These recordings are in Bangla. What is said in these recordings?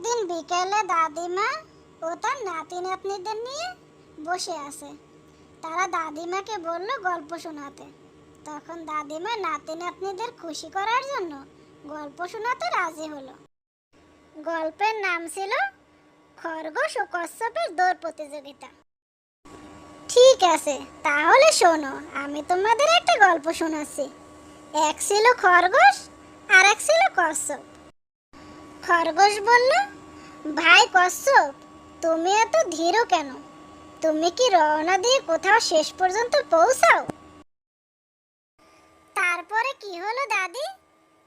একদিন বিকেলে দাদিমা ও তার নাতি নাতনিদের নিয়ে বসে আছে। তারা দাদিমাকে বলল গল্প শোনাতে। তখন দাদিমা নাতি নাতনিদের খুশি করার জন্য গল্প শোনাতে রাজি হলো। গল্পের নাম ছিল খরগোশ ও কচ্ছপের দৌড় প্রতিযোগিতা। ঠিক আছে, তাহলে শোনো, আমি তোমাদের একটা গল্প শোনাচ্ছি। এক ছিল খরগোশ আর এক ছিল কচ্ছপ। খরগোশ বলল, ভাই কচ্ছপ, তুমি এত ধীর কেন? তুমি কি রওনা দিয়ে কোথাও শেষ পর্যন্ত পৌঁছাও? তারপরে কি হলো দাদি?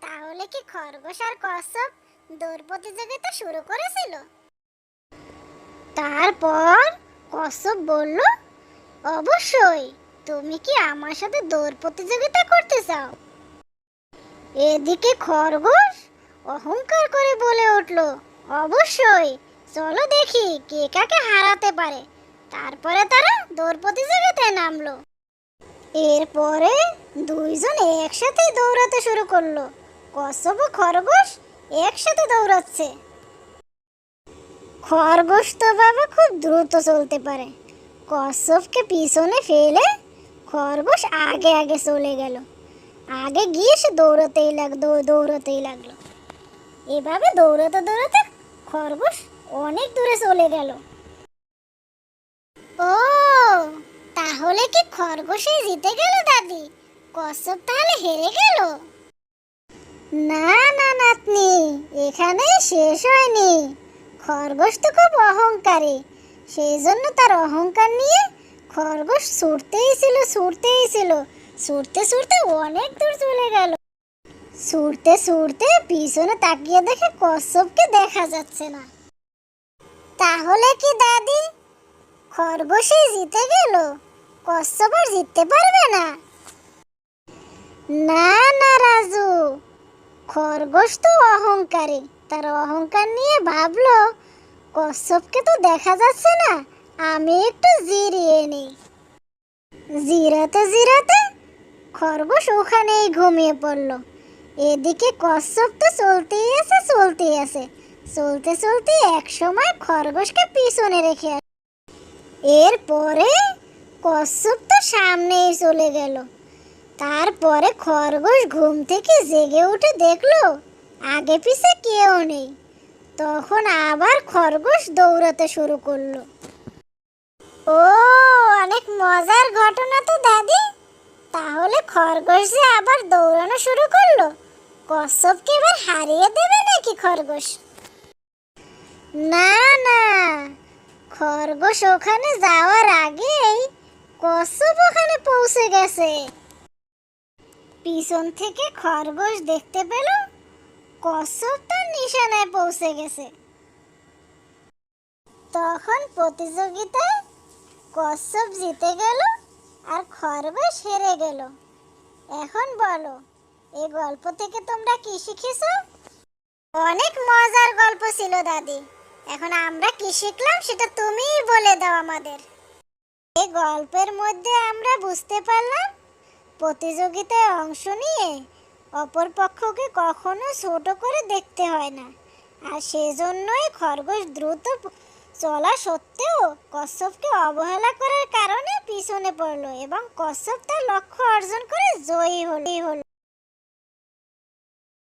তাহলে কি খরগোশ আর কচ্ছপ দৌড় প্রতিযোগিতা শুরু করেছিল? তারপর কচ্ছপ বলল, অবশ্যই, তুমি কি আমার সাথে দৌড় প্রতিযোগিতা করতে চাও? এদিকে খরগোশ অহংকার করে বলে উঠল, অবশ্যই, চলো দেখি কে কাকে হারাতে পারে। তারপরে তারা দৌড় প্রতিযোগিতায় নামলো। এরপরে দুইজন একসাথে দৌড়াতে শুরু করলো। কচ্ছপ ও খরগোশ একসাথে দৌড়াচ্ছে। খরগোশ তো বাবা খুব দ্রুত চলতে পারে। কচ্ছপকে পিছনে ফেলে খরগোশ আগে আগে চলে গেল। আগে গিয়ে সে দৌড়াতেই লাগলো। এভাবে দৌড়াতে দৌড়াতে খরগোশ অনেক দূরে চলে গেল। ও, তাহলে কি খরগোশই জিতে গেল দাদি? কচ্ছপ তাহলে হেরে গেল? না না নাতনি, এখানে শেষ হয়নি। খরগোশ তো খুব অহংকারী, সেই জন্য তার অহংকার নিয়ে খরগোশ ছুটতে ছুটতে অনেক দূর চলে গেল। ছুটতে পিছনে তাকিয়ে দেখে কচ্ছপকে দেখা যাচ্ছে না। তাহলে কি দাদি খরগোশই জিতে গেল? কচ্ছপ আর জিততে পারবে না? না না রাজু, খরগোশ তো অহংকারী, তার অহংকার নিয়ে ভাবলো কচ্ছপকে তো দেখা যাচ্ছে না, আমি একটু জিরিয়ে নিই। জিরাতে খরগোশ ওখানেই ঘুমিয়ে পড়ল। এদিকে কচ্ছপ তো চলতেই আছে। চলতে এক সময় খরগোশকে পিছনে রেখে আসে। এরপরে কচ্ছপ তো সামনেই চলে গেল। তারপরে খরগোশ ঘুম থেকে জেগে উঠে দেখলো আগে পিছে কেউ নেই। তখন আবার খরগোশ দৌড়াতে শুরু করলো। ও, অনেক মজার ঘটনা তো দাদি। তাহলে খরগোশ যে আবার দৌড়ানো শুরু করলো, কচ্ছপকে এবার হারিয়ে দেবে নাকি খরগোশ? না না, খরগোশ ওখানে যাওয়ার আগেই কচ্ছপ ওখানে পৌঁছে গেছে। পিছন থেকে খরগোশ দেখতে পেল কচ্ছপ তার নিশানায় পৌঁছে গেছে। তখন প্রতিযোগিতায় কচ্ছপ জিতে গেল আর খরগোশ হেরে গেল। এখন বলো, এই গল্প থেকে তোমরা কি শিখেছো? অনেক মজার গল্প ছিল দাদি। এখন আমরা কি শিখলাম সেটা তুমিই বলে দাও আমাদের। এই গল্পের মধ্যে আমরা বুঝতে পারলাম প্রতিযোগিতায় অংশ নিয়ে অপর পক্ষকে কখনো ছোট করে দেখতে হয় না। আর সেজন্যই খরগোশ দ্রুত চলা সত্ত্বেও কচ্ছপকে অবহেলা করার কারণে পিছনে পড়লো এবং কচ্ছপ তার লক্ষ্য অর্জন করে জয়ী হলো।